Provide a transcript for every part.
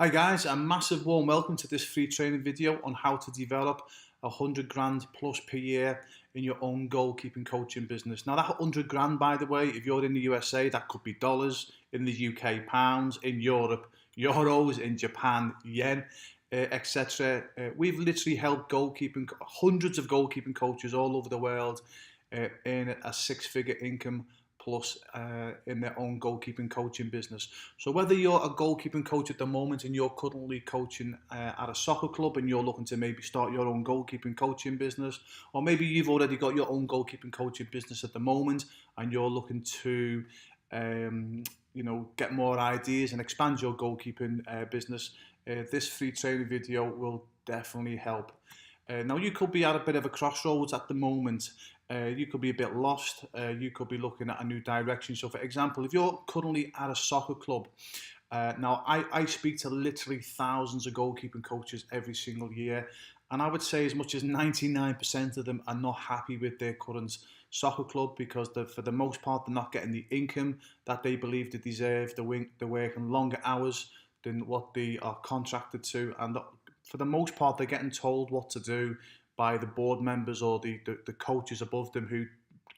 Hi guys, a massive warm welcome to this free training video on how to develop 100 grand plus per year in your own goalkeeping coaching business. Now that 100 grand, by the way, if you're in the USA, that could be dollars, in the UK pounds, in Europe euros, in Japan yen, etc. We've literally helped hundreds of goalkeeping coaches all over the world earn a six-figure income plus in their own goalkeeping coaching business. So whether you're a goalkeeping coach at the moment and you're currently coaching at a soccer club and you're looking to maybe start your own goalkeeping coaching business, or maybe you've already got your own goalkeeping coaching business at the moment and you're looking to get more ideas and expand your goalkeeping business, this free training video will definitely help. Now you could be at a bit of a crossroads at the moment. You could be a bit lost. You could be looking at a new direction. So for example, if you're currently at a soccer club, now I speak to literally thousands of goalkeeping coaches every single year. And I would say as much as 99% of them are not happy with their current soccer club because for the most part, they're not getting the income that they believe they deserve. They're working longer hours than what they are contracted to. And for the most part, they're getting told what to do by the board members or the coaches above them who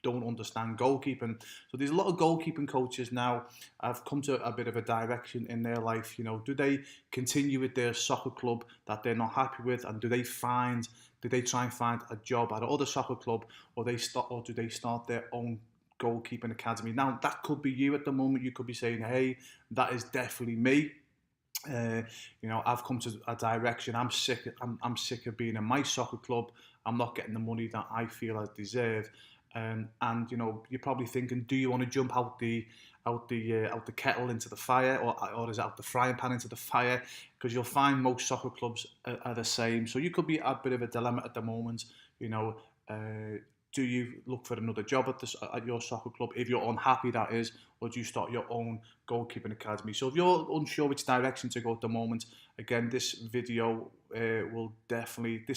don't understand goalkeeping. So there's a lot of goalkeeping coaches now have come to a bit of a direction in their life. You know, do they continue with their soccer club that they're not happy with, and do they try and find a job at another soccer club, or do they start their own goalkeeping academy? Now that could be you at the moment. You could be saying, hey, that is definitely me. I've come to a direction. I'm sick of being in my soccer club. I'm not getting the money that I feel I deserve. And you're probably thinking, do you want to jump out the kettle into the fire, or is it out the frying pan into the fire? Because you'll find most soccer clubs are the same. So you could be at a bit of a dilemma at the moment. Do you look for another job at your soccer club if you're unhappy, that is, or do you start your own goalkeeping academy? So if you're unsure which direction to go at the moment, again, this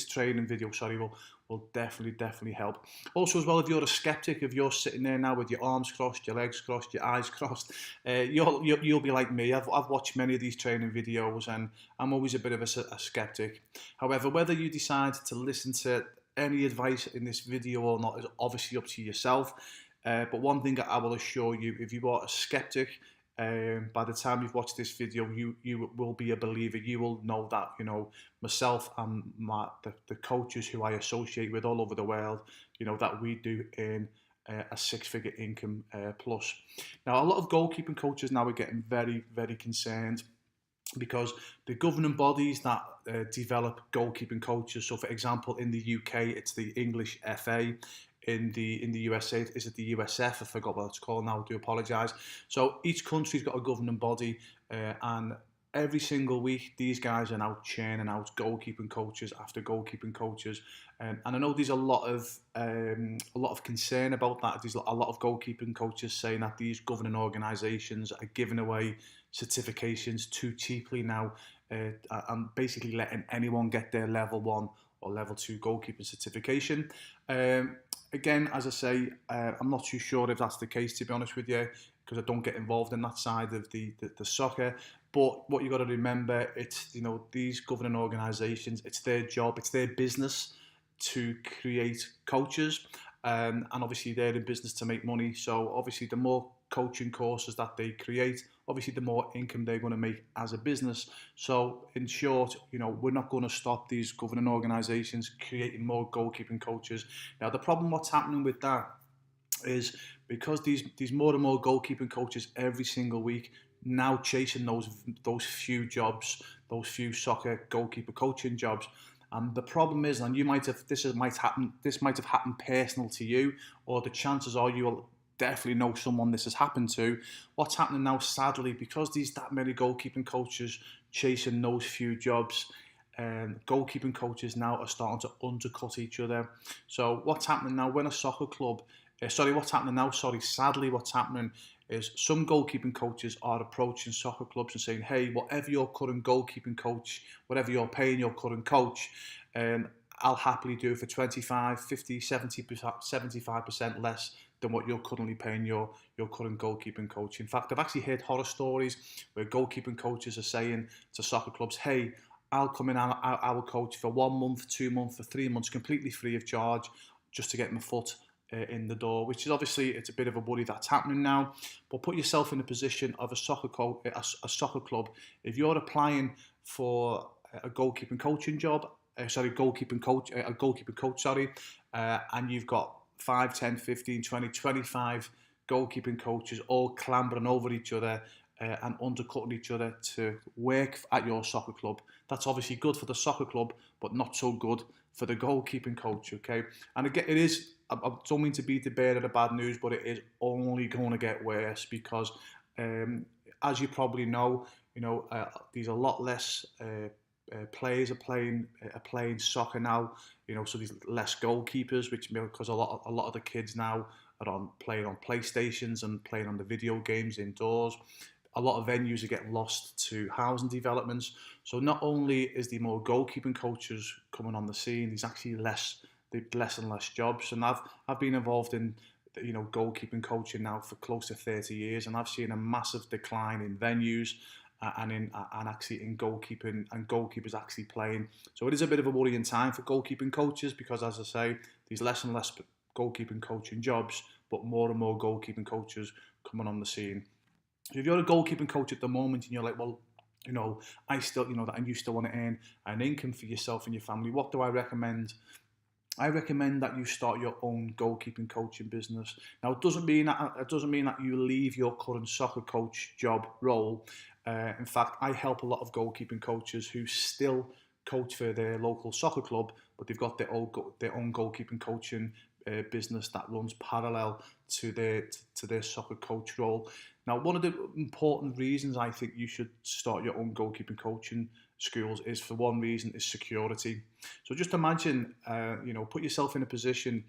training video, will definitely help. Also, as well, if you're a skeptic, if you're sitting there now with your arms crossed, your legs crossed, your eyes crossed, you'll be like me. I've watched many of these training videos, and I'm always a bit of a skeptic. However, whether you decide to listen to any advice in this video or not is obviously up to yourself. But one thing that I will assure you, if you are a skeptic, by the time you've watched this video, you will be a believer. You will know that, myself and the coaches who I associate with all over the world, that we do earn a six-figure income plus. Now, a lot of goalkeeping coaches now are getting very, very concerned because the governing bodies that develop goalkeeping coaches, so for example, in the UK, it's the English FA. In the USA, is it the USF? I forgot what it's called now, I do apologise. So each country's got a governing body, and every single week, these guys are now churning out goalkeeping coaches after goalkeeping coaches. And I know there's a lot of concern about that. There's a lot of goalkeeping coaches saying that these governing organisations are giving away certifications too cheaply now, and basically letting anyone get their level 1 or level 2 goalkeeping certification. Again, as I say, I'm not too sure if that's the case, to be honest with you, because I don't get involved in that side of the soccer. But what you've got to remember, it's these governing organisations, it's their job, it's their business to create coaches, and obviously they're in business to make money. So obviously the more coaching courses that they create, obviously the more income they're going to make as a business. So in short, we're not going to stop these governing organisations creating more goalkeeping coaches. Now the problem what's happening with that is because these more and more goalkeeping coaches every single week now chasing those few jobs, those few soccer goalkeeper coaching jobs. And the problem is, and this might have happened personal to you, or the chances are you will definitely know someone this has happened to. What's happening now, sadly, because that many goalkeeping coaches chasing those few jobs, goalkeeping coaches now are starting to undercut each other. So what's happening now when a soccer club, sadly what's happening is some goalkeeping coaches are approaching soccer clubs and saying, hey, whatever your current goalkeeping coach, whatever you're paying your current coach, I'll happily do it for 25, 50, 75% less than what you're currently paying your current goalkeeping coach. In fact, I've actually heard horror stories where goalkeeping coaches are saying to soccer clubs, hey, I'll come in our coach for 1 month, 2 months, for 3 months, completely free of charge, just to get my foot in the door, which is obviously, it's a bit of a worry that's happening now. But put yourself in the position of a soccer club. If you're applying for a goalkeeping coaching job, a goalkeeping coach, and you've got 5, 10, 15, 20, 25 goalkeeping coaches all clambering over each other and undercutting each other to work at your soccer club. That's obviously good for the soccer club, but not so good for the goalkeeping coach, okay? And again, it is, I don't mean to be the bearer of the bad news, but it is only going to get worse because, as you probably know, there's a lot less players are playing soccer now. So there's less goalkeepers, which because a lot of the kids now are playing on PlayStations and playing on the video games indoors. A lot of venues are getting lost to housing developments. So not only is there more goalkeeping coaches coming on the scene, there's actually less and less jobs. And I've been involved in goalkeeping coaching now for close to 30 years, and I've seen a massive decline in venues and actually in goalkeeping, and goalkeepers actually playing. So it is a bit of a worrying time for goalkeeping coaches because, as I say, there's less and less goalkeeping coaching jobs, but more and more goalkeeping coaches coming on the scene. So if you're a goalkeeping coach at the moment and you're like, well, I still, and you still want to earn an income for yourself and your family, what do I recommend? I recommend that you start your own goalkeeping coaching business. Now, it doesn't mean that you leave your current soccer coach job role. In fact, I help a lot of goalkeeping coaches who still coach for their local soccer club, but they've got their own goalkeeping coaching business that runs parallel to their soccer coach role. Now, one of the important reasons I think you should start your own goalkeeping coaching schools is, for one reason, is security. So just imagine, put yourself in a position.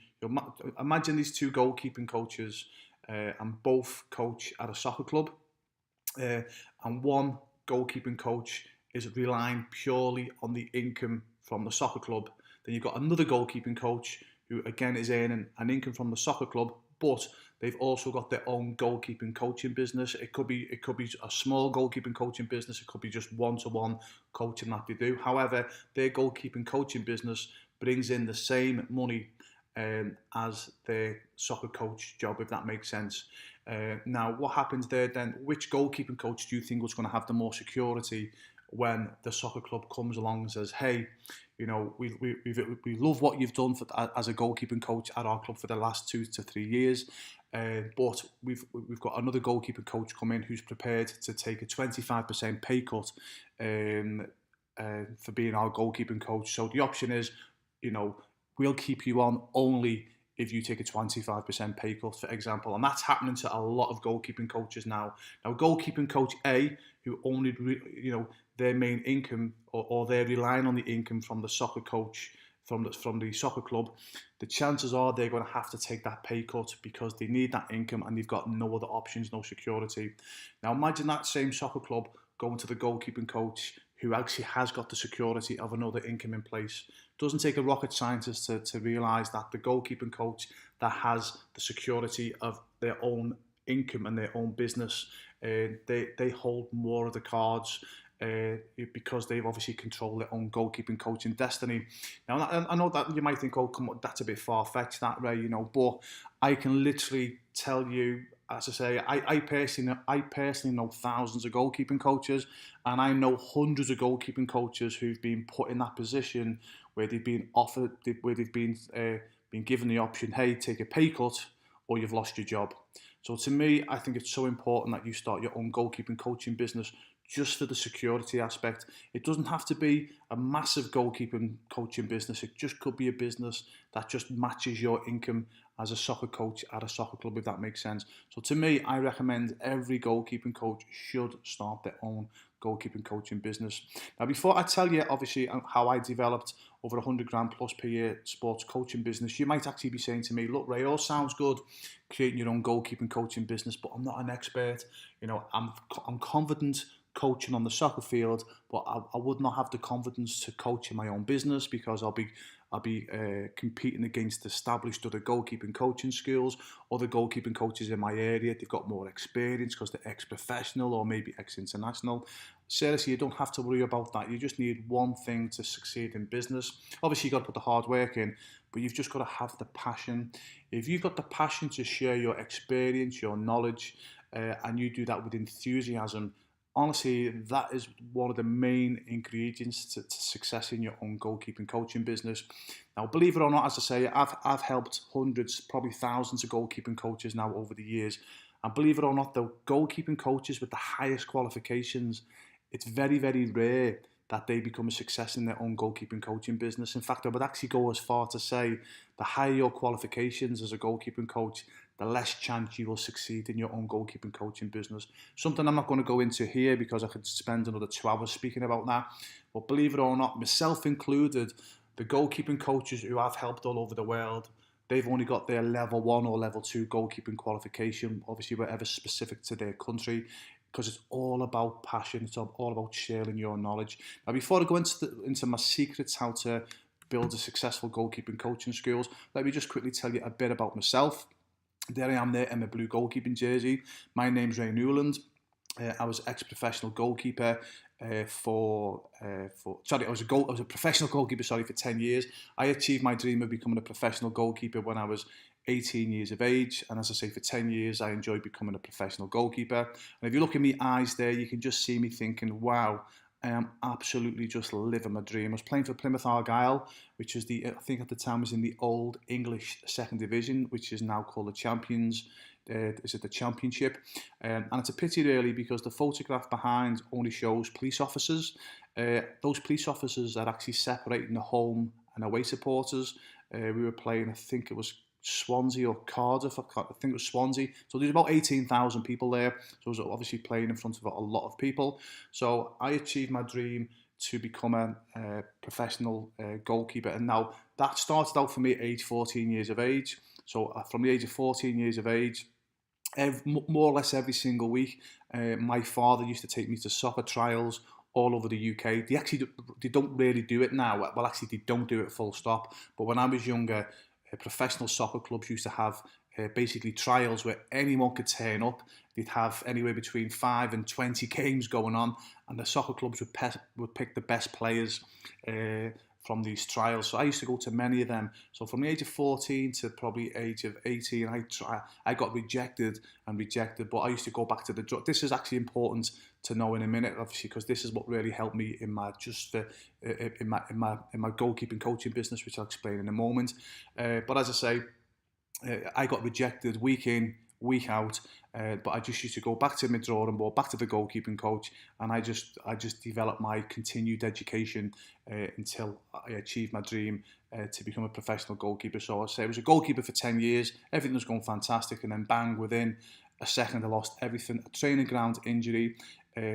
Imagine these two goalkeeping coaches, and both coach at a soccer club, and one goalkeeping coach is relying purely on the income from the soccer club. Then you've got another goalkeeping coach who again is earning an income from the soccer club, but they've also got their own goalkeeping coaching business. It could be a small goalkeeping coaching business. It could be just one-to-one coaching that they do. However, their goalkeeping coaching business brings in the same money as their soccer coach job, if that makes sense. Now, what happens there then? Which goalkeeping coach do you think was going to have the more security when the soccer club comes along and says, hey, we love what you've done as a goalkeeping coach at our club for the last 2 to 3 years, but we've got another goalkeeping coach come in who's prepared to take a 25% pay cut for being our goalkeeping coach. So the option is, we'll keep you on only if you take a 25% pay cut, for example. And that's happening to a lot of goalkeeping coaches now. Now, goalkeeping coach A, who only, their main income, or they're relying on the income from the soccer coach, from the soccer club, the chances are they're going to have to take that pay cut because they need that income and they've got no other options, no security. Now, imagine that same soccer club going to the goalkeeping coach who actually has got the security of another income in place. It doesn't take a rocket scientist to realise that the goalkeeping coach that has the security of their own income and their own business, they hold more of the cards because they've obviously controlled their own goalkeeping coaching destiny. Now, I know that you might think, oh, come on, that's a bit far-fetched, that, Ray, but I can literally tell you, as I say, I personally know thousands of goalkeeping coaches, and I know hundreds of goalkeeping coaches who've been put in that position where they've been offered, where they've been given the option, hey, take a pay cut or you've lost your job. So to me, I think it's so important that you start your own goalkeeping coaching business just for the security aspect. It doesn't have to be a massive goalkeeping coaching business. It just could be a business that just matches your income as a soccer coach at a soccer club, if that makes sense. So to me, I recommend every goalkeeping coach should start their own goalkeeping coaching business. Now, before I tell you, obviously, how I developed over 100 grand plus per year sports coaching business, you might actually be saying to me, look, Ray, all sounds good, creating your own goalkeeping coaching business, but I'm not an expert. I'm confident coaching on the soccer field, but I would not have the confidence to coach in my own business because I'll be I'll be competing against established other goalkeeping coaching schools, other goalkeeping coaches in my area. They've got more experience because they're ex-professional or maybe ex-international. Seriously, you don't have to worry about that. You just need one thing to succeed in business. Obviously, you've got to put the hard work in, but you've just got to have the passion. If you've got the passion to share your experience, your knowledge, and you do that with enthusiasm, honestly, that is one of the main ingredients to success in your own goalkeeping coaching business. Now, believe it or not, as I say, I've helped hundreds, probably thousands of goalkeeping coaches now over the years. And believe it or not, the goalkeeping coaches with the highest qualifications, it's very, very rare that they become a success in their own goalkeeping coaching business. In fact, I would actually go as far to say the higher your qualifications as a goalkeeping coach, the less chance you will succeed in your own goalkeeping coaching business. Something I'm not going to go into here because I could spend another 2 hours speaking about that. But believe it or not, myself included, the goalkeeping coaches who I've helped all over the world, they've only got their level 1 or level 2 goalkeeping qualification, obviously whatever specific to their country, because it's all about passion. It's all about sharing your knowledge. Now, before I go into my secrets how to build a successful goalkeeping coaching schools, let me just quickly tell you a bit about myself. There I am there in my blue goalkeeping jersey. My name's Ray Newland. I was ex-professional goalkeeper I was a professional goalkeeper, for 10 years. I achieved my dream of becoming a professional goalkeeper when I was 18 years of age, and as I say, for 10 years I enjoyed becoming a professional goalkeeper. And if you look in my eyes there, you can just see me thinking, wow, I am absolutely just living my dream. I was playing for Plymouth Argyle, which is I think at the time was in the old English second division, which is now called the Champions. Is it the Championship? And it's a pity really because the photograph behind only shows police officers. Those police officers are actually separating the home and away supporters. We were playing, I think it was Swansea or Cardiff, I think it was Swansea. So there's about 18,000 people there. So I was obviously playing in front of a lot of people. So I achieved my dream to become a professional goalkeeper. And now that started out for me at age 14 years of age. So from the age of 14 years of age, more or less every single week, my father used to take me to soccer trials all over the UK. They don't really do it now. Well, actually, they don't do it full stop. But when I was younger, professional soccer clubs used to have basically trials where anyone could turn up. They'd have anywhere between 5 and 20 games going on, and the soccer clubs would pick the best players from these trials. So I used to go to many of them. So from the age of 14 to probably age of 18, I got rejected, but I used to go back to the. This is actually important to know in a minute, obviously, because this is what really helped me in my goalkeeping coaching business, which I'll explain in a moment. But as I say, I got rejected week in, week out, but I just used to go back to my drawing board, back to the goalkeeping coach, and I just developed my continued education until I achieved my dream to become a professional goalkeeper. So I say I was a goalkeeper for 10 years, everything was going fantastic, and then bang, within a second I lost everything. A training ground injury,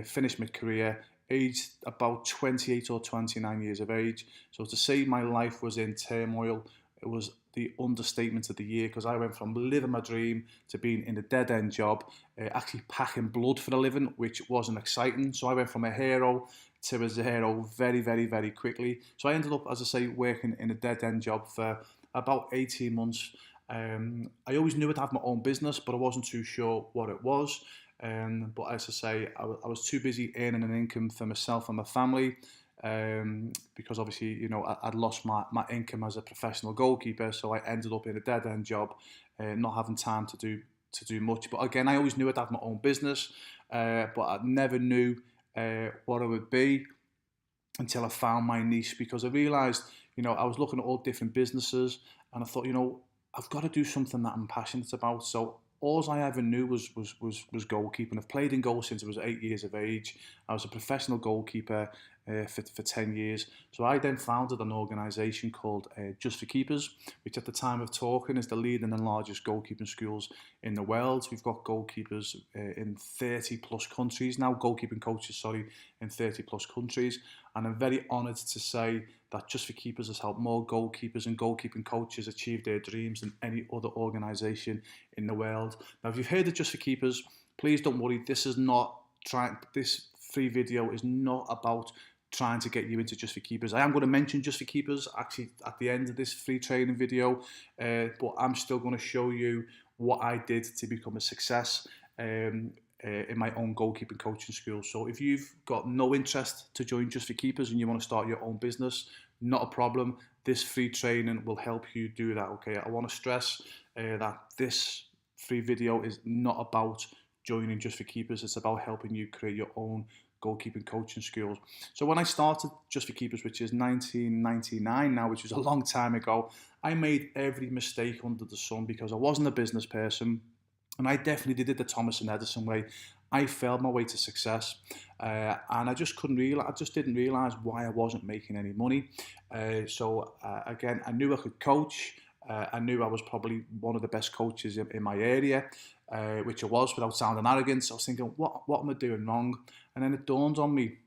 finished my career, aged about 28 or 29 years of age. So to say my life was in turmoil, it was the understatement of the year, because I went from living my dream to being in a dead-end job, actually packing blood for a living, which wasn't exciting. So I went from a hero to a zero very, very, very quickly. So I ended up, as I say, working in a dead-end job for about 18 months. I always knew I'd have my own business, but I wasn't too sure what it was. But as I say, I was too busy earning an income for myself and my family. Because obviously, I'd lost my income as a professional goalkeeper, so I ended up in a dead-end job, not having time to do much. But again, I always knew I'd have my own business, but I never knew what it would be until I found my niche, because I realised, I was looking at all different businesses, and I thought, I've got to do something that I'm passionate about. So all I ever knew was goalkeeping. I've played in goal since I was 8 years of age. I was a professional goalkeeper for 10 years. So I then founded an organisation called Just for Keepers, which at the time of talking is the leading and largest goalkeeping schools in the world. We've got goalkeepers in 30 plus countries now, goalkeeping coaches, in 30 plus countries. And I'm very honoured to say that Just for Keepers has helped more goalkeepers and goalkeeping coaches achieve their dreams than any other organisation in the world. Now, if you've heard of Just for Keepers, please don't worry. This free video is not about trying to get you into Just for Keepers. I am going to mention Just for Keepers actually at the end of this free training video, but I'm still going to show you what I did to become a success in my own goalkeeping coaching school. So if you've got no interest to join Just for Keepers and you want to start your own business, not a problem. This free training will help you do that, okay? I want to stress that this free video is not about joining Just for Keepers. It's about helping you create your own goalkeeping coaching skills. So when I started Just for Keepers, which is 1999 now, which was a long time ago, I made every mistake under the sun because I wasn't a business person, and I definitely did it the Thomas and Edison way. I failed my way to success, and I just didn't realize why I wasn't making any money. So again, I knew I could coach. I knew I was probably one of the best coaches in my area, which I was without sounding arrogant. So I was thinking, what am I doing wrong? And then it dawned on me,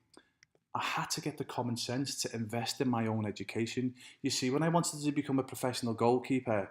I had to get the common sense to invest in my own education. You see, when I wanted to become a professional goalkeeper,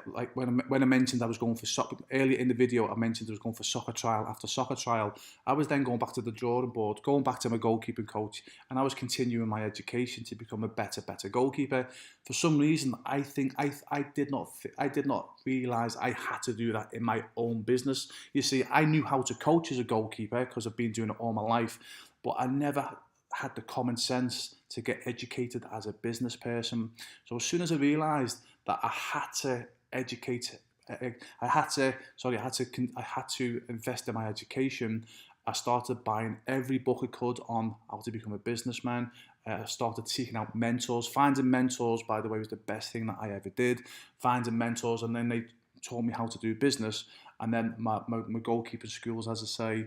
like when I mentioned I was going for soccer, earlier in the video I mentioned I was going for soccer trial after soccer trial, I was then going back to the drawing board, going back to my goalkeeping coach, and I was continuing my education to become a better goalkeeper. For some reason, I think I did not realise I had to do that in my own business. You see, I knew how to coach as a goalkeeper because I've been doing it all my life, but I never had the common sense to get educated as a business person. So as soon as I realised that I had to educate, I had to invest in my education, I started buying every book I could on how to become a businessman. I started seeking out mentors. Finding mentors, by the way, was the best thing that I ever did. Finding mentors, and then they taught me how to do business. And then my goalkeeping schools, as I say,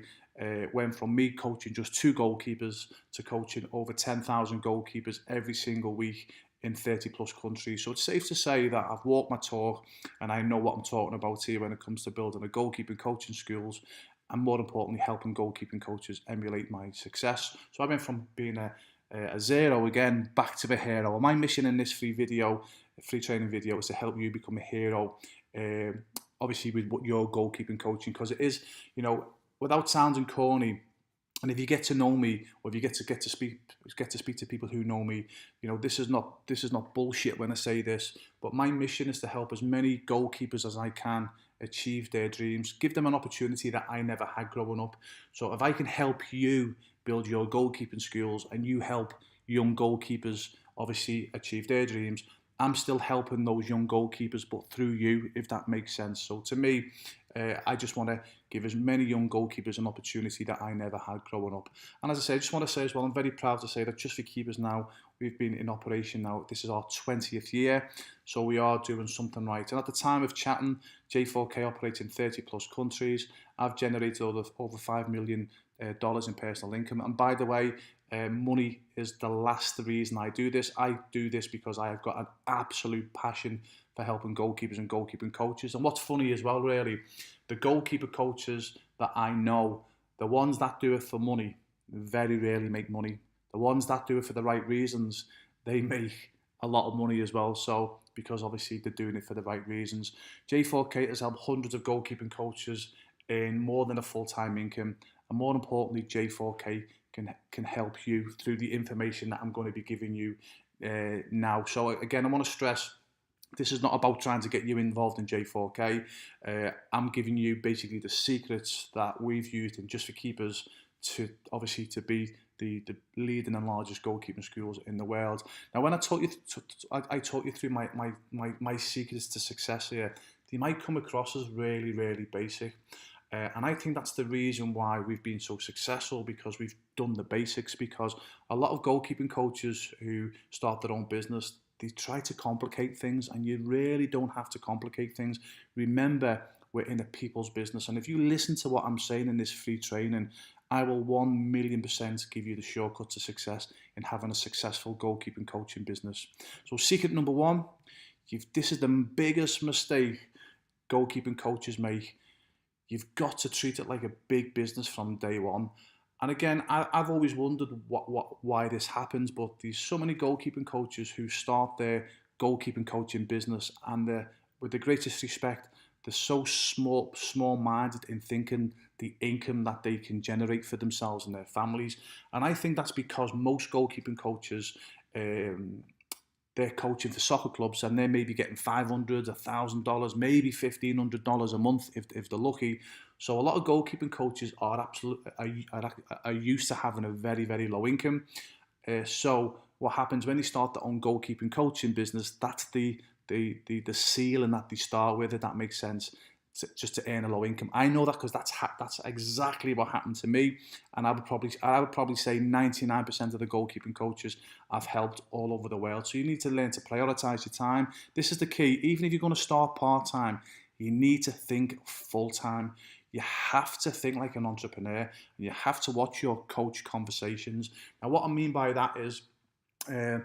went from me coaching just 2 goalkeepers to coaching over 10,000 goalkeepers every single week in 30 plus countries. So it's safe to say that I've walked my talk and I know what I'm talking about here when it comes to building a goalkeeping coaching schools, and more importantly, helping goalkeeping coaches emulate my success. So I went from being a zero again back to the hero. And my mission in this free training video, is to help you become a hero. Obviously with your goalkeeping coaching, because it is, without sounding corny, and if you get to know me, or if you get to speak to people who know me, this is not bullshit when I say this. But my mission is to help as many goalkeepers as I can achieve their dreams, give them an opportunity that I never had growing up. So if I can help you build your goalkeeping skills, and you help young goalkeepers obviously achieve their dreams, I'm still helping those young goalkeepers, but through you, if that makes sense. So to me, I just want to give as many young goalkeepers an opportunity that I never had growing up. And as I say, I just want to say as well, I'm very proud to say that Just for Keepers now, we've been in operation now, this is our 20th year, so we are doing something right. And at the time of chatting, J4K operates in 30 plus countries. I've generated over $5 million in personal income. And by the way, money is the last reason I do this. I do this because I have got an absolute passion for helping goalkeepers and goalkeeping coaches. And what's funny as well, really, the goalkeeper coaches that I know, the ones that do it for money, very rarely make money. The ones that do it for the right reasons, they make a lot of money as well. So, because obviously they're doing it for the right reasons. J4K has helped hundreds of goalkeeping coaches earn more than a full-time income. And more importantly, J4K can help you through the information that I'm going to be giving you now. So again, I want to stress, this is not about trying to get you involved in J4K. I'm giving you basically the secrets that we've used in Just for Keepers to be the leading and largest goalkeeping schools in the world. Now, when I taught you through my secrets to success here, they might come across as really, really basic. And I think that's the reason why we've been so successful, because we've done the basics. Because a lot of goalkeeping coaches who start their own business, they try to complicate things, and you really don't have to complicate things. Remember, we're in a people's business. And if you listen to what I'm saying in this free training, I will 1,000,000% give you the shortcut to success in having a successful goalkeeping coaching business. So secret number 1, this is the biggest mistake goalkeeping coaches make. You've got to treat it like a big business from day one. And again, I've always wondered why this happens, but there's so many goalkeeping coaches who start their goalkeeping coaching business, and with the greatest respect, they're so small-minded in thinking the income that they can generate for themselves and their families. And I think that's because most goalkeeping coaches, um, they're coaching for soccer clubs and they're maybe getting $500, $1,000, maybe $1,500 a month if they're lucky. So a lot of goalkeeping coaches are used to having a very, very low income. So what happens when they start their own goalkeeping coaching business? That's the ceiling that they start with, if that makes sense. Just to earn a low income. I know that because that's exactly what happened to me, and I would probably say 99% of the goalkeeping coaches I've helped all over the world. So you need to learn to prioritize your time. This is the key. Even if you're going to start part time, you need to think full time. You have to think like an entrepreneur, and you have to watch your coach conversations. Now, what I mean by that is, uh,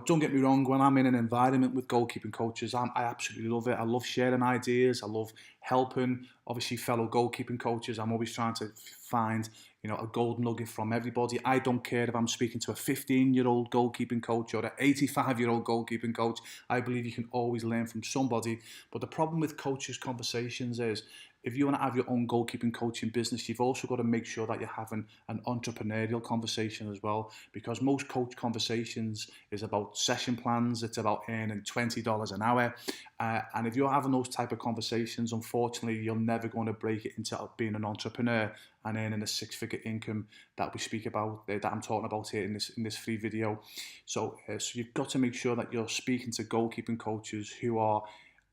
don't get me wrong, when I'm in an environment with goalkeeping coaches, I absolutely love it. I love sharing ideas. I love helping, obviously, fellow goalkeeping coaches. I'm always trying to find, a gold nugget from everybody. I don't care if I'm speaking to a 15-year-old goalkeeping coach or an 85-year-old goalkeeping coach. I believe you can always learn from somebody. But the problem with coaches' conversations is, if you want to have your own goalkeeping coaching business, you've also got to make sure that you're having an entrepreneurial conversation as well, because most coach conversations is about session plans. It's about earning $20 an hour. And if you're having those type of conversations, unfortunately, you're never going to break it into being an entrepreneur and earning a six-figure income that we speak about, that I'm talking about here in this free video. So you've got to make sure that you're speaking to goalkeeping coaches who are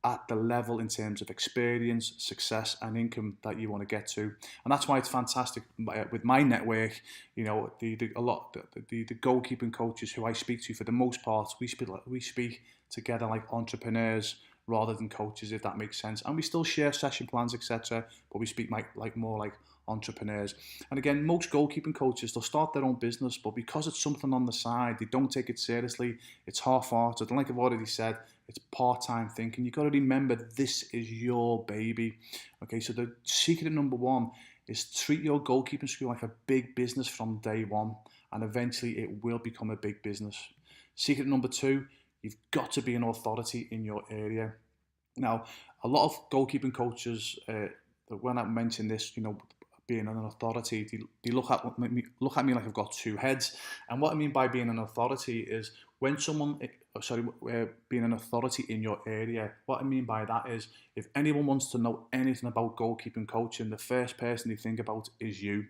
at the level in terms of experience, success, and income that you want to get to. And that's why it's fantastic with my network. The goalkeeping coaches who I speak to, for the most part, we speak together like entrepreneurs rather than coaches, if that makes sense. And we still share session plans, etc., but we speak more like entrepreneurs. And again, most goalkeeping coaches, they'll start their own business, but because it's something on the side, they don't take it seriously. It's half-hearted. And like I've already said, it's part-time thinking. You've got to remember, this is your baby. Okay, so the secret number one is treat your goalkeeping school like a big business from day one, and eventually it will become a big business. Secret number two, you've got to be an authority in your area. Now, a lot of goalkeeping coaches, when I mention this, being an authority, they look at me like I've got two heads. And what I mean by being an authority is when someone, being an authority in your area. What I mean by that is, if anyone wants to know anything about goalkeeping coaching, the first person they think about is you.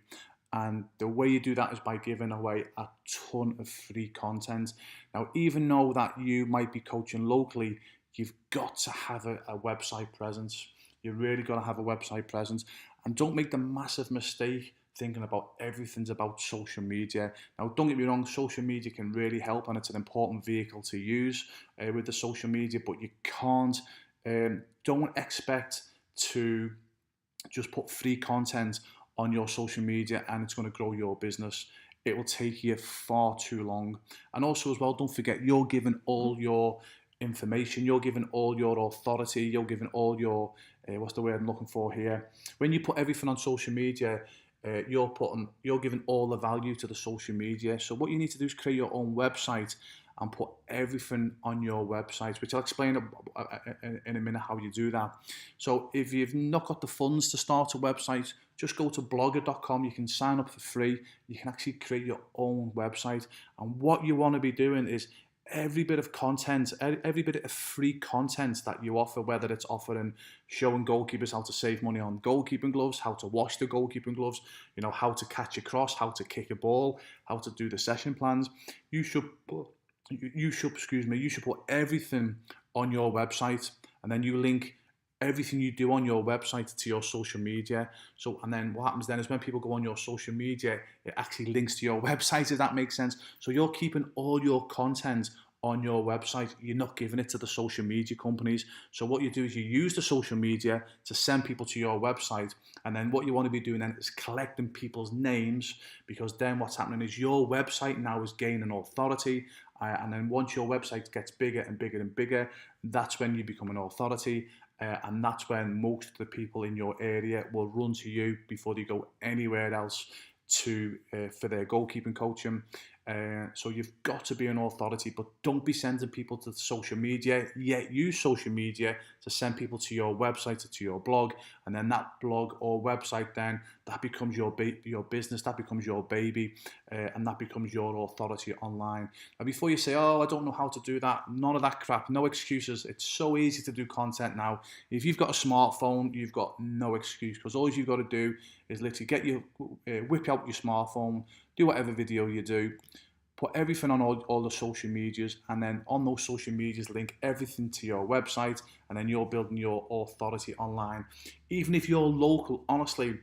And the way you do that is by giving away a ton of free content. Now, even though that you might be coaching locally, you've got to have a website presence. You really got to have a website presence. And don't make the massive mistake thinking about everything's about social media. Now, don't get me wrong, social media can really help, and it's an important vehicle to use with the social media, but you can't, don't expect to just put free content on your social media and it's going to grow your business. It will take you far too long. And also as well, don't forget, you're giving all your information, you're giving all your authority, you're giving all your, what's the word I'm looking for here? When you put everything on social media, you're giving all the value to the social media. So what you need to do is create your own website and put everything on your website, which I'll explain in a minute how you do that. So if you've not got the funds to start a website, just go to blogger.com. You can sign up for free. You can actually create your own website. And what you want to be doing is every bit of content, every bit of free content that you offer, whether it's offering, showing goalkeepers how to save money on goalkeeping gloves, how to wash the goalkeeping gloves, how to catch a cross, how to kick a ball, how to do the session plans. You should put everything on your website, and then you link everything you do on your website to your social media. So, and then what happens then is when people go on your social media, it actually links to your website, if that makes sense. So you're keeping all your content on your website. You're not giving it to the social media companies. So what you do is you use the social media to send people to your website. And then what you want to be doing then is collecting people's names, because then what's happening is your website now is gaining authority. And then once your website gets bigger and bigger and bigger, that's when you become an authority. And that's when most of the people in your area will run to you before they go anywhere else for their goalkeeping coaching. So you've got to be an authority, but don't be sending people to social media. Yet use social media to send people to your website or to your blog, and then that blog or website, then that becomes your business, that becomes your baby, and that becomes your authority online. Now, before you say, "Oh, I don't know how to do that," none of that crap. No excuses. It's so easy to do content now. If you've got a smartphone, you've got no excuse, because all you've got to do is literally whip out your smartphone, do whatever video you do, put everything on all the social medias, and then on those social medias link everything to your website, and then you're building your authority online. Even if you're local, honestly,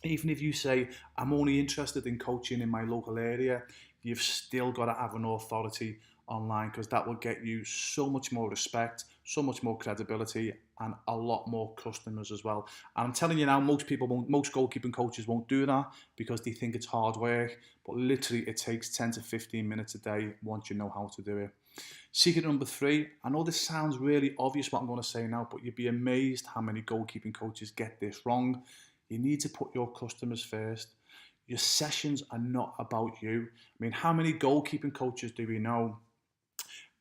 even if you say, "I'm only interested in coaching in my local area," you've still got to have an authority online, because that will get you so much more respect, so much more credibility, and a lot more customers as well. And I'm telling you now, most goalkeeping coaches won't do that because they think it's hard work, but literally it takes 10 to 15 minutes a day once you know how to do it. Secret number 3, I know this sounds really obvious what I'm going to say now, but you'd be amazed how many goalkeeping coaches get this wrong. You need to put your customers first. Your sessions are not about you. I mean, how many goalkeeping coaches do we know?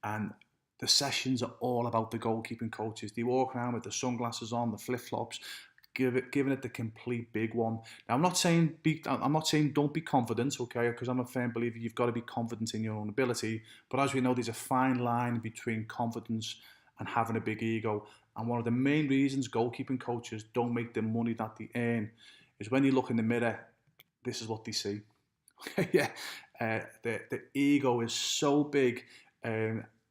And the sessions are all about the goalkeeping coaches. They walk around with the sunglasses on, the flip flops, giving it the complete big one. Now, I'm not saying don't be confident, okay? Because I'm a firm believer you've got to be confident in your own ability. But as we know, there's a fine line between confidence and having a big ego. And one of the main reasons goalkeeping coaches don't make the money that they earn is when you look in the mirror, this is what they see. Yeah, the ego is so big.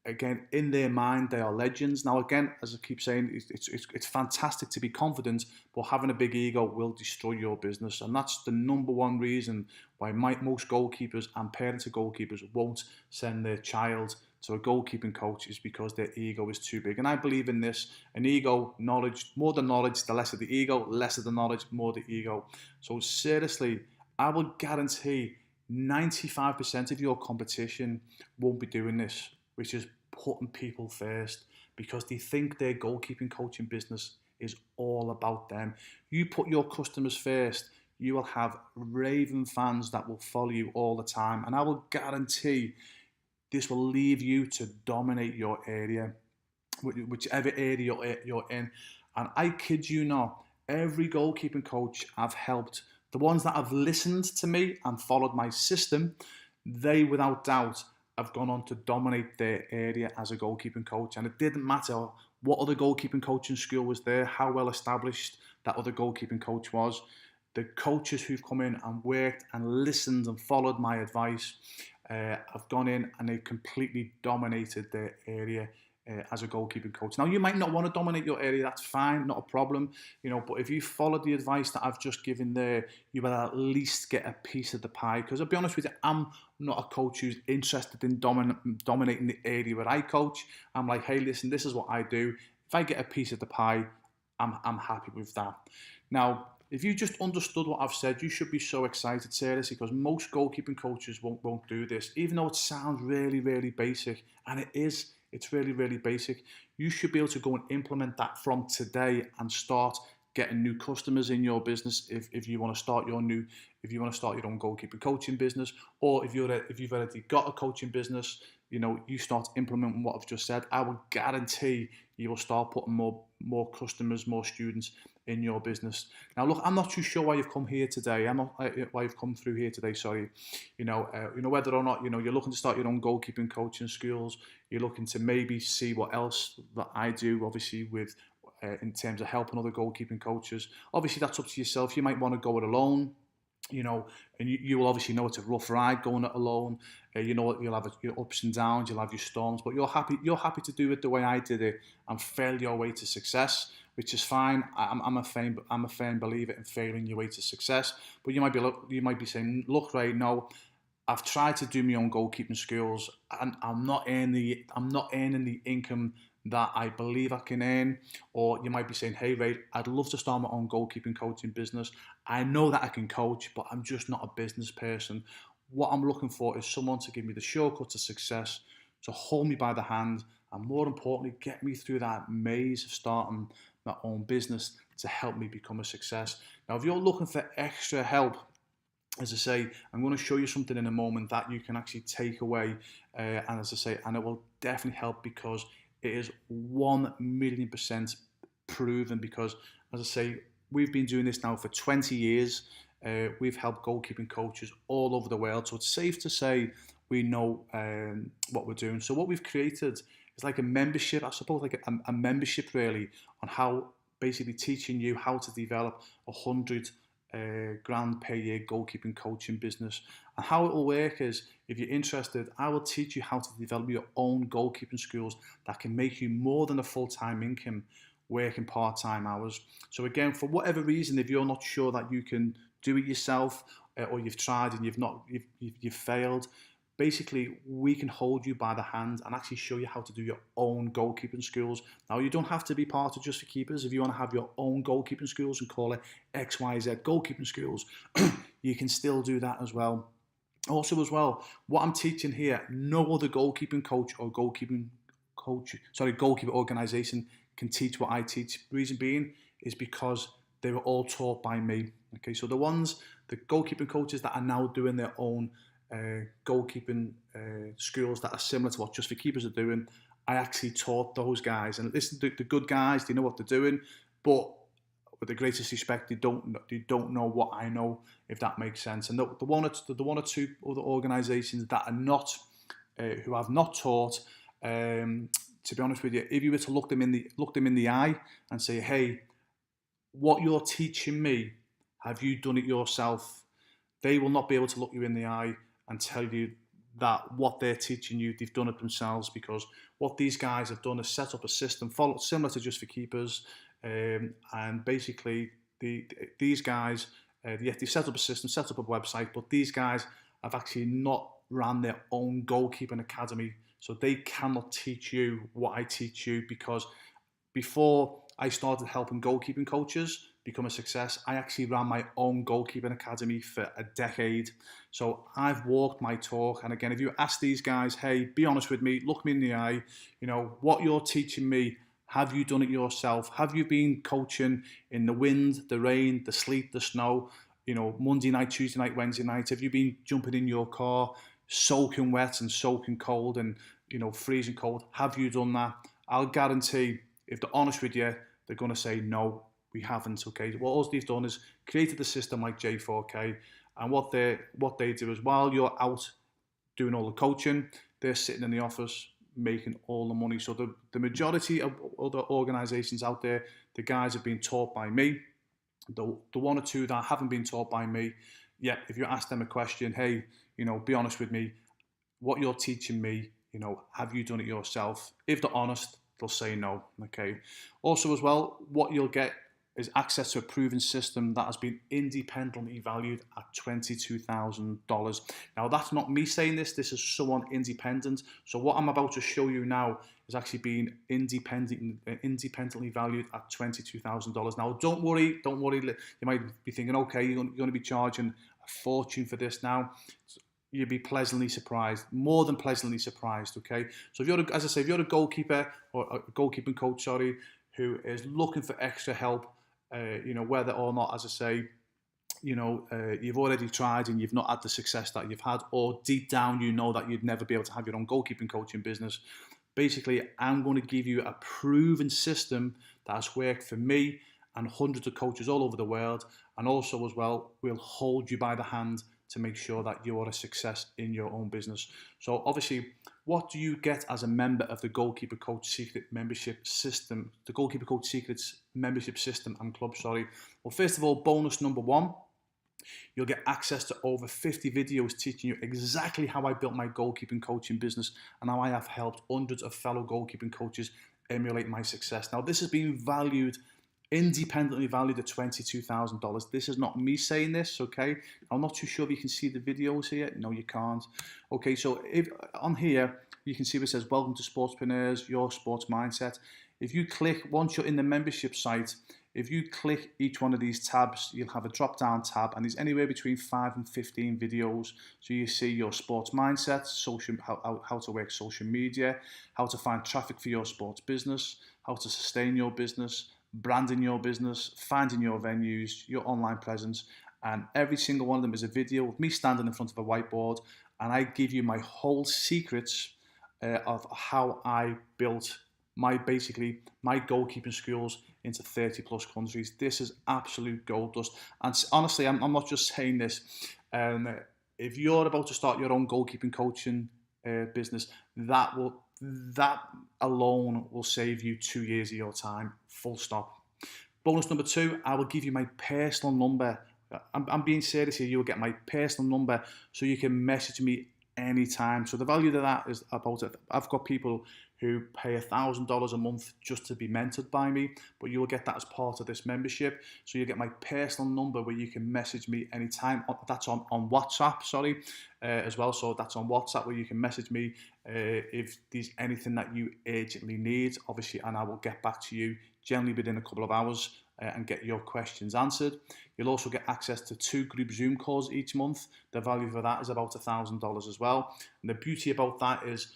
Again, in their mind, they are legends. Now, again, as I keep saying, it's fantastic to be confident, but having a big ego will destroy your business. And that's the number one reason why most goalkeepers and parents of goalkeepers won't send their child to a goalkeeping coach, is because their ego is too big. And I believe in this: an ego, knowledge, more the knowledge, the less of the ego, less of the knowledge, more the ego. So seriously, I will guarantee 95% of your competition won't be doing this, which is putting people first, because they think their goalkeeping coaching business is all about them. You put your customers first, you will have raving fans that will follow you all the time. And I will guarantee this will leave you to dominate your area, whichever area you're in. And I kid you not, every goalkeeping coach I've helped, the ones that have listened to me and followed my system, they without doubt have gone on to dominate their area as a goalkeeping coach. And it didn't matter what other goalkeeping coaching school was there, how well established that other goalkeeping coach was. The coaches who've come in and worked and listened and followed my advice have gone in and they've completely dominated their area as a goalkeeping coach. Now, you might not want to dominate your area, that's fine, not a problem, but if you follow the advice that I've just given there, you will at least get a piece of the pie. Because I'll be honest with you, I'm not a coach who's interested in dominating the area where I coach. I'm like, hey, listen, this is what I do. If I get a piece of the pie, I'm happy with that. Now, if you just understood what I've said, you should be so excited, seriously, because most goalkeeping coaches won't do this, even though it sounds really, really basic, and it is. It's really, really basic. You should be able to go and implement that from today and start getting new customers in your business if you want to start your own goalkeeping coaching business, or if you've already got a coaching business, you start implementing what I've just said. I will guarantee you will start putting more customers, more students in your business. Now, look, I'm not too sure why you've come here today. I'm not why you've come through here today. Sorry, whether or not you're looking to start your own goalkeeping coaching schools. You're looking to maybe see what else that I do, obviously with in terms of helping other goalkeeping coaches. Obviously, that's up to yourself. You might want to go it alone. And you will obviously know it's a rough ride going it alone. You'll have your ups and downs, you'll have your storms, but you're happy to do it the way I did it and fail your way to success, which is fine. I'm a firm believer in failing your way to success. But you might be saying, look, Ray, no, I've tried to do my own goalkeeping skills and I'm not earning the income that I believe I can earn. Or you might be saying, hey Ray, I'd love to start my own goalkeeping coaching business. I know that I can coach, but I'm just not a business person. What I'm looking for is someone to give me the shortcut to success, to hold me by the hand, and more importantly, get me through that maze of starting my own business to help me become a success. Now, if you're looking for extra help as I say, I'm going to show you something in a moment that you can actually take away, and as I say, and it will definitely help because it is 1,000,000% proven. Because as I say, we've been doing this now for 20 years. We've helped goalkeeping coaches all over the world, so it's safe to say we know what we're doing. So what we've created is like a membership, I suppose, like a membership really, on how basically teaching you how to develop 100 grand per year goalkeeping coaching business. And how it will work is, if you're interested, I will teach you how to develop your own goalkeeping schools that can make you more than a full-time income working part-time hours. So again, for whatever reason, if you're not sure that you can do it yourself, or you've tried and you've failed, basically we can hold you by the hand and actually show you how to do your own goalkeeping schools. Now, you don't have to be part of Just for Keepers. If you want to have your own goalkeeping schools and call it XYZ goalkeeping schools, you can still do that as well. Also as well, what I'm teaching here, no other goalkeeping coach or goalkeeper organization can teach what I teach. Reason being is because they were all taught by me. Okay, so the goalkeeping coaches that are now doing their own goalkeeping schools that are similar to what Just for Keepers are doing, I actually taught those guys. And listen, the good guys, they know what they're doing, but with the greatest respect, they don't know what I know, if that makes sense. And the one or two other organisations that are not, who I've not taught, to be honest with you, if you were to look them in the eye and say, hey, what you're teaching me, have you done it yourself? They will not be able to look you in the eye and tell you that what they're teaching you, they've done it themselves. Because what these guys have done is set up a system similar to Just for Keepers, and basically these guys, they've set up a system, set up a website, but these guys have actually not ran their own goalkeeping academy, so they cannot teach you what I teach you. Because before I started helping goalkeeping coaches become a success, I actually ran my own goalkeeping academy for a decade. So I've walked my talk. And again, if you ask these guys, hey, be honest with me, look me in the eye, what you're teaching me, have you done it yourself? Have you been coaching in the wind, the rain, the sleet, the snow, Monday night, Tuesday night, Wednesday night? Have you been jumping in your car, soaking wet and soaking cold and, freezing cold? Have you done that? I'll guarantee, if they're honest with you, they're going to say, no, we haven't. Okay, what all they've done is created a system like J4K, and what they do is, while you're out doing all the coaching, they're sitting in the office making all the money. So the majority of other organisations out there, the guys have been taught by me. The one or two that haven't been taught by me, yeah, if you ask them a question, hey, be honest with me, what you're teaching me, have you done it yourself? If they're honest, they'll say no. Okay. Also as well, what you'll get is access to a proven system that has been independently valued at $22,000. Now, that's not me saying this. This is someone independent. So what I'm about to show you now is actually being independently valued at $22,000. Now, don't worry. You might be thinking, okay, you're going to be charging a fortune for this now. You'll be pleasantly surprised, more than pleasantly surprised. Okay, so if you're a goalkeeper or a goalkeeping coach, who is looking for extra help, whether or not, as I say, you've already tried and you've not had the success that you've had, or deep down you know that you'd never be able to have your own goalkeeping coaching business. Basically, I'm going to give you a proven system that has worked for me and hundreds of coaches all over the world, and also as well, we'll hold you by the hand to make sure that you are a success in your own business. So obviously, what do you get as a member of the Goalkeeper Coach Secret membership system, the Goalkeeper Coach Secrets membership system and club, Well, first of all, bonus number one, you'll get access to over 50 videos teaching you exactly how I built my goalkeeping coaching business and how I have helped hundreds of fellow goalkeeping coaches emulate my success. Now, this has been independently valued at $22,000. This is not me saying this, okay? I'm not too sure if you can see the videos here. No, you can't. Okay, so if on here, you can see where it says, welcome to Sportspreneurs, your sports mindset. If you click, once you're in the membership site, if you click each one of these tabs, you'll have a drop-down tab, and there's anywhere between 5 and 15 videos. So you see your sports mindset, how to work social media, how to find traffic for your sports business, how to sustain your business, branding your business, finding your venues, your online presence, and every single one of them is a video of me standing in front of a whiteboard, and I give you my whole secrets of how I built my goalkeeping schools into 30 plus countries. This is absolute gold dust. And honestly, I'm not just saying this. If you're about to start your own goalkeeping coaching business, that alone will save you 2 years of your time, full stop. Bonus number 2, I will give you my personal number. I'm being serious here. You will get my personal number so you can message me anytime. So the value of that is about it. I've got people who pay $1,000 a month just to be mentored by me, but you will get that as part of this membership. So you get my personal number where you can message me anytime. That's on WhatsApp, as well. So that's on WhatsApp where you can message me if there's anything that you urgently need, obviously, and I will get back to you generally within a couple of hours and get your questions answered. You'll also get access to 2 group Zoom calls each month. The value for that is about $1,000 as well. And the beauty about that is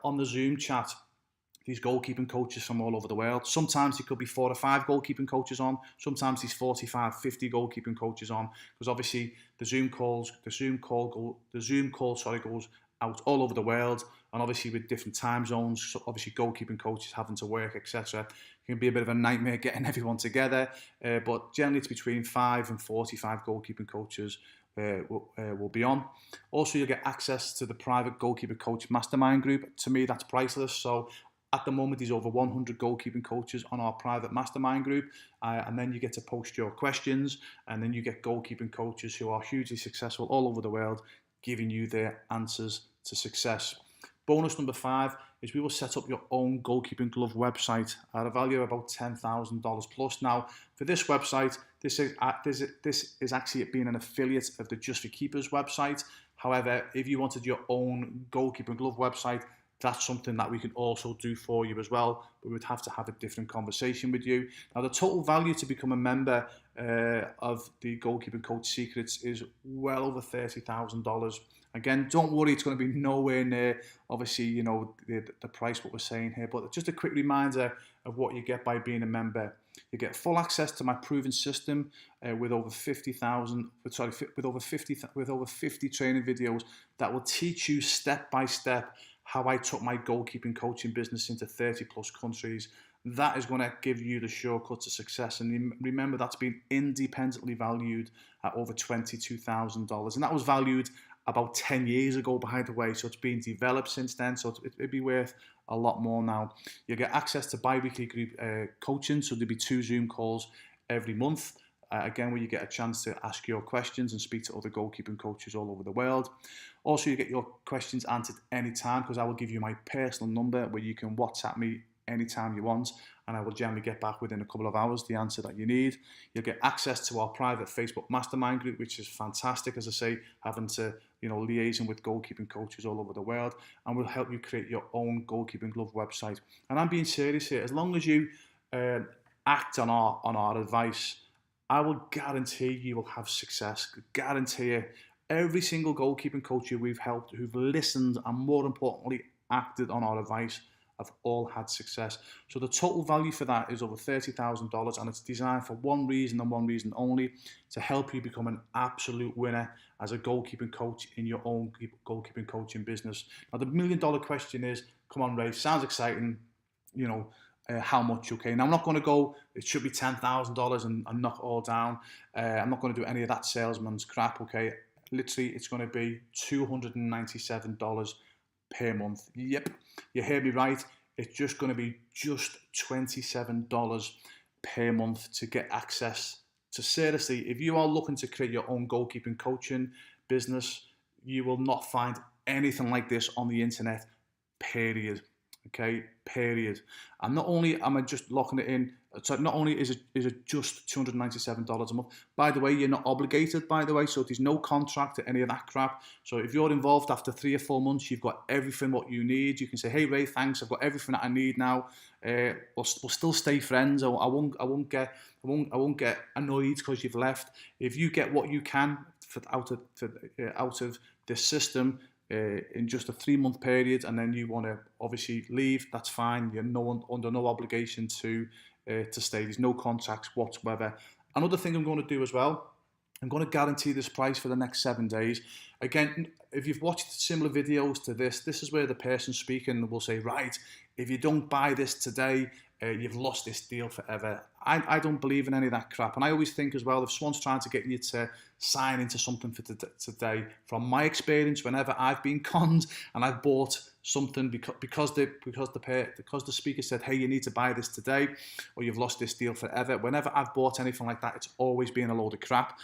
on the Zoom chat, these goalkeeping coaches from all over the world. Sometimes there could be 4 or 5 goalkeeping coaches on. Sometimes there's 45, 50 goalkeeping coaches on, because obviously the Zoom call goes out all over the world, and obviously with different time zones, so obviously goalkeeping coaches having to work, etc. It can be a bit of a nightmare getting everyone together, but generally it's between 5 and 45 goalkeeping coaches will be on. Also, you'll get access to the private goalkeeper coach mastermind group. To me, that's priceless. So at the moment, there's over 100 goalkeeping coaches on our private mastermind group, and then you get to post your questions, and then you get goalkeeping coaches who are hugely successful all over the world giving you their answers to success. Bonus number 5 is we will set up your own goalkeeping glove website at a value of about $10,000 plus. Now, for this website, this is actually being an affiliate of the Just for Keepers website. However, if you wanted your own goalkeeping glove website, that's something that we can also do for you as well, but we'd have to have a different conversation with you. Now, the total value to become a member of the Goalkeeping Coach Secrets is well over $30,000. Again, don't worry, it's going to be nowhere near, obviously, the price what we're saying here, but just a quick reminder of what you get by being a member. You get full access to my proven system with over 50 training videos that will teach you step by step how I took my goalkeeping coaching business into 30 plus countries. That is going to give you the shortcut to success. And remember, that's been independently valued at over $22,000. And that was valued about 10 years ago, by the way. So it's been developed since then. So it'd be worth a lot more now. You get access to bi-weekly group coaching. So there'll be 2 Zoom calls every month. Again, where you get a chance to ask your questions and speak to other goalkeeping coaches all over the world. Also, you get your questions answered anytime, because I will give you my personal number where you can WhatsApp me anytime you want, and I will generally get back within a couple of hours the answer that you need. You'll get access to our private Facebook mastermind group, which is fantastic, as I say, having to liaising with goalkeeping coaches all over the world, and we'll help you create your own goalkeeping glove website. And I'm being serious here. As long as you act on our advice, I will guarantee you will have success. Guarantee you. Every single goalkeeping coach we've helped, who've listened and more importantly acted on our advice, have all had success. So the total value for that is over $30,000, and it's designed for one reason and one reason only: to help you become an absolute winner as a goalkeeping coach in your own goalkeeping coaching business. Now, the $1 million question is, come on, Ray, sounds exciting, how much? Okay, now I'm not going to go, it should be $10,000 and knock it all down. I'm not going to do any of that salesman's crap, okay? Literally, it's going to be $297 per month. Yep, you heard me right. It's just going to be just $27 per month to get access to, seriously, if you are looking to create your own goalkeeping coaching business, you will not find anything like this on the internet, period. Okay, period. And not only am I just locking it in, so not only is it just $297 a month. By the way, you're not obligated, by the way, so there's no contract or any of that crap. So if you're involved after 3 or 4 months, you've got everything what you need. You can say, hey Ray, thanks, I've got everything that I need now. We'll still stay friends. I won't get annoyed because you've left. If you get what you can out of this system, in just a 3-month period, and then you want to obviously leave, that's fine. You're under no obligation to stay. There's no contracts whatsoever. Another thing I'm going to do as well I'm going to guarantee this price for the next 7 days. Again, if you've watched similar videos to this is where the person speaking will say, right, if you don't buy this today, you've lost this deal forever. I don't believe in any of that crap. And I always think as well, if someone's trying to get you to sign into something for today, from my experience, whenever I've been conned and I've bought something because the speaker said, hey, you need to buy this today, or you've lost this deal forever. Whenever I've bought anything like that, it's always been a load of crap.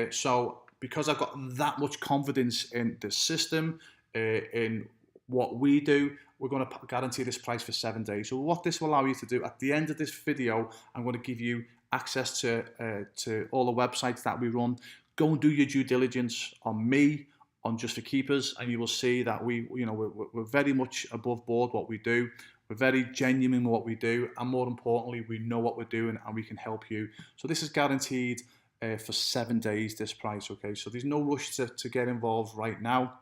So because I've got that much confidence in the system, in what we do, we're going to guarantee this price for 7 days. So what this will allow you to do, at the end of this video, I'm going to give you access to all the websites that we run. Go and do your due diligence on me, on Just for Keepers, and you will see that we're very much above board what we do. We're very genuine in what we do, and more importantly, we know what we're doing and we can help you. So this is guaranteed for 7 days, this price, okay? So there's no rush to get involved right now.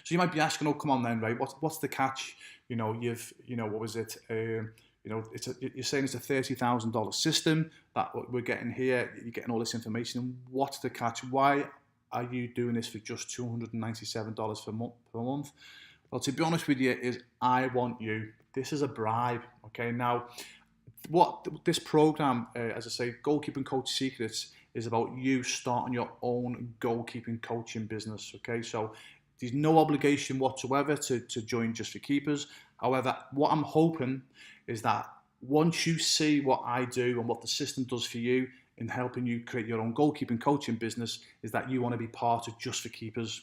So you might be asking, oh, come on then, right? What's the catch? What was it? You're saying it's a $30,000 system that we're getting here. You're getting all this information. What's the catch? Why are you doing this for just $297 per month? Well, to be honest with you, is I want you. This is a bribe, okay? Now, what this program, as I say, Goalkeeping Coach Secrets, is about you starting your own goalkeeping coaching business, okay? So there's no obligation whatsoever to join Just for Keepers. However, what I'm hoping is that once you see what I do and what the system does for you in helping you create your own goalkeeping coaching business, is that you want to be part of Just for Keepers.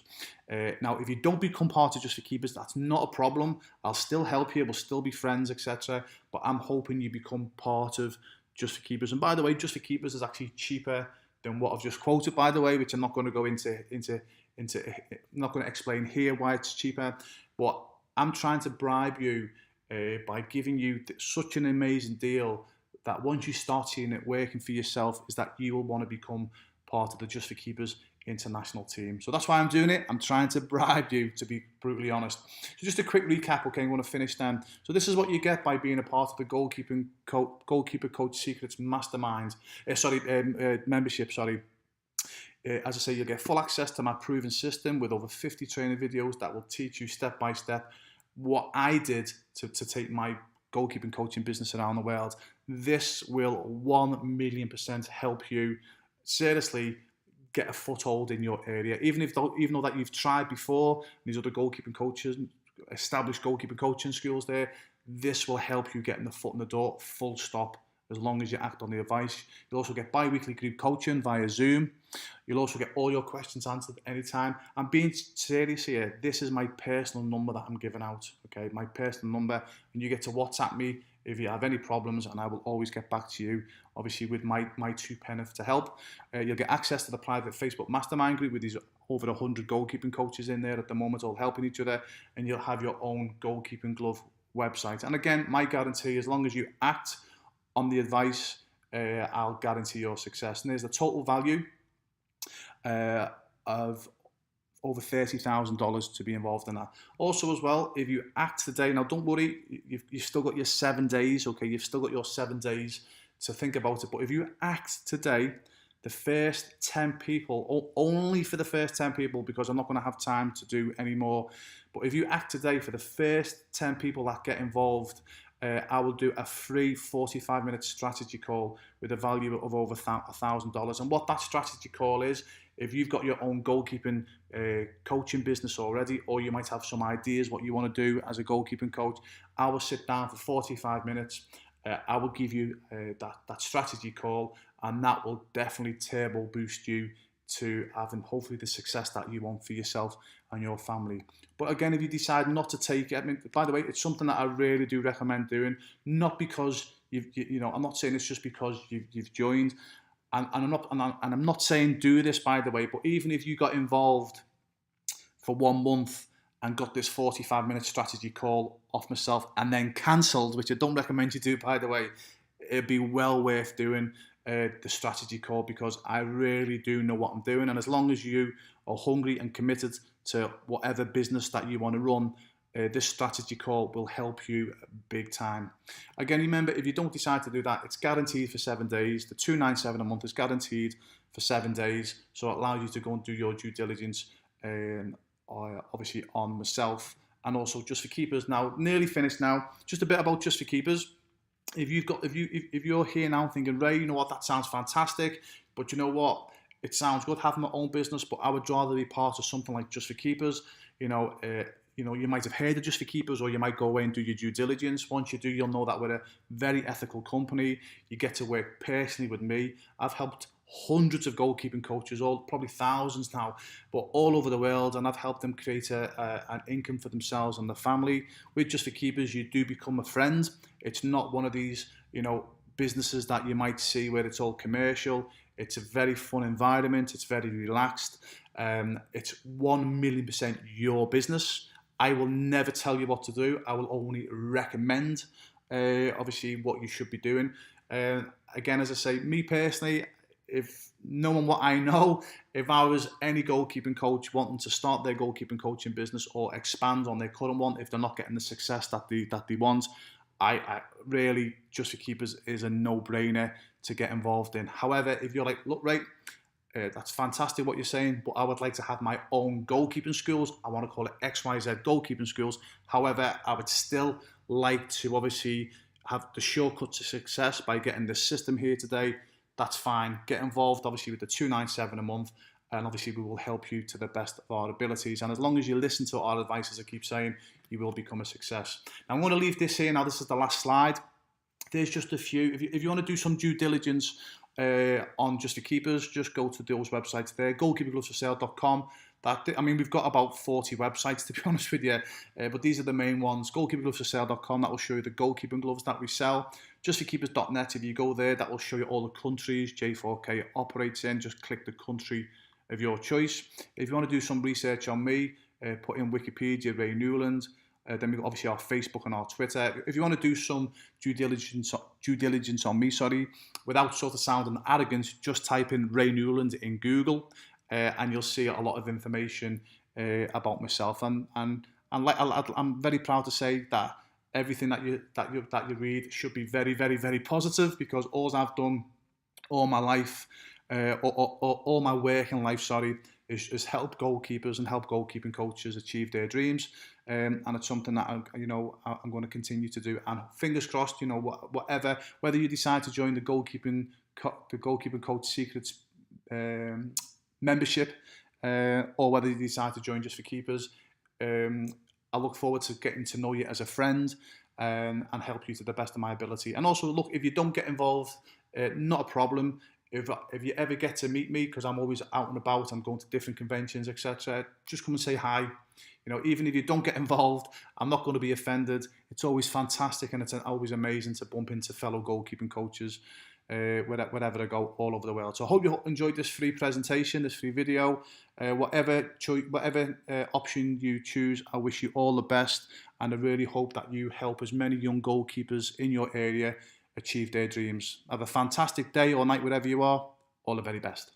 Now, if you don't become part of Just for Keepers, that's not a problem. I'll still help you. We'll still be friends, etc. But I'm hoping you become part of Just for Keepers. And by the way, Just for Keepers is actually cheaper than what I've just quoted, by the way, which I'm not going to go into I'm not going to explain here why it's cheaper. But I'm trying to bribe you by giving you such an amazing deal that once you start seeing it working for yourself, is that you will want to become part of the Just for Keepers international team. So that's why I'm doing it. I'm trying to bribe you, to be brutally honest. So just a quick recap, okay, I want to finish then. So this is what you get by being a part of the Goalkeeper Coach Secrets Mastermind, membership, as I say, you'll get full access to my proven system with over 50 training videos that will teach you step by step what I did to take my goalkeeping coaching business around the world. This will 1,000,000% help you seriously get a foothold in your area. Even though that you've tried before, these other goalkeeping coaches, established goalkeeping coaching schools there, this will help you getting the foot in the door, full stop, as long as you act on the advice. You'll also get bi-weekly group coaching via Zoom. You'll also get all your questions answered anytime. I'm being serious here. This is my personal number that I'm giving out, okay? My personal number, and you get to WhatsApp me if you have any problems, and I will always get back to you, obviously with my 2 pence to help. You'll get access to the private Facebook mastermind group with these over 100 goalkeeping coaches in there at the moment, all helping each other, and you'll have your own goalkeeping glove website. And again, my guarantee, as long as you act on the advice, I'll guarantee your success. And there's the total value of over $30,000 to be involved in that. Also as well, if you act today, now don't worry, you've still got your 7 days, okay? You've still got your 7 days to think about it. But if you act today, the first 10 people, only for the first 10 people, because I'm not going to have time to do any more. But if you act today, for the first 10 people that get involved, I will do a free 45-minute strategy call with a value of over $1,000. And what that strategy call is, if you've got your own goalkeeping coaching business already, or you might have some ideas what you want to do as a goalkeeping coach, I will sit down for 45 minutes. I will give you that strategy call, and that will definitely turbo boost you to having hopefully the success that you want for yourself and your family. But again, if you decide not to take it, I mean, by the way, it's something that I really do recommend doing, not because I'm not saying it's just because you've joined, and I'm not saying do this, by the way, but even if you got involved for 1 month and got this 45-minute strategy call off myself and then cancelled, which I don't recommend you do, by the way, it'd be well worth doing the strategy call, because I really do know what I'm doing. And as long as you are hungry and committed to whatever business that you want to run, this strategy call will help you big time. Again, remember, if you don't decide to do that, it's guaranteed for 7 days. The $297 a month is guaranteed for 7 days, so it allows you to go and do your due diligence, obviously on myself and also Just for Keepers. Now, nearly finished now. Just a bit about Just for Keepers. If you're here now thinking, Ray, you know what, that sounds fantastic, but you know what, it sounds good having my own business, but I would rather be part of something like Just for Keepers. You might have heard of Just for Keepers, or you might go away and do your due diligence. Once you do, you'll know that we're a very ethical company. You get to work personally with me. I've helped hundreds of goalkeeping coaches, probably thousands now, but all over the world, and I've helped them create an income for themselves and their family. With Just for Keepers, you do become a friend. It's not one of these, businesses that you might see where it's all commercial. It's a very fun environment. It's very relaxed. It's 1,000,000% your business. I will never tell you what to do. I will only recommend, obviously, what you should be doing. Again, as I say, me personally, if knowing what I know, if I was any goalkeeping coach wanting to start their goalkeeping coaching business or expand on their current one, if they're not getting the success that they want, I really, Just for Keepers is a no-brainer to get involved in. However, if you're like, look, right, that's fantastic what you're saying, but I would like to have my own goalkeeping schools. I want to call it XYZ goalkeeping schools. However, I would still like to obviously have the shortcut to success by getting this system here today. That's fine. Get involved, obviously, with the $297 a month, and obviously we will help you to the best of our abilities. And as long as you listen to our advice, as I keep saying, you will become a success. Now, I'm going to leave this here. Now, this is the last slide. There's just a few. If you want to do some due diligence on Just for Keepers, just go to those websites there. Goalkeeperglovesforsale.com. We've got about 40 websites, to be honest with you, but these are the main ones. Goalkeeperglovesforsale.com, that will show you the goalkeeping gloves that we sell. Justforkeepers.net, if you go there, that will show you all the countries J4K operates in. Just click the country of your choice. If you want to do some research on me, put in Wikipedia, Ray Newland. Then we've got obviously our Facebook and our Twitter. If you want to do some due diligence on me, without sort of sounding arrogant, just type in Ray Newland in Google, and you'll see a lot of information about myself. And I'm very proud to say that everything that you read should be very, very, very positive, because all I've done all my life, all my work in life, is help goalkeepers and help goalkeeping coaches achieve their dreams. And it's something that I'm going to continue to do. And fingers crossed, whether you decide to join the goalkeeping coach secrets membership, or whether you decide to join Just for Keepers, I look forward to getting to know you as a friend, and help you to the best of my ability. And also, look, if you don't get involved, not a problem. If you ever get to meet me, because I'm always out and about, I'm going to different conventions, etc., just come and say hi. Even if you don't get involved, I'm not going to be offended. It's always fantastic, and it's always amazing to bump into fellow goalkeeping coaches wherever I go all over the world. So I hope you enjoyed this free presentation, this free video. Whatever option you choose, I wish you all the best, and I really hope that you help as many young goalkeepers in your area achieve their dreams. Have a fantastic day or night wherever you are. All the very best.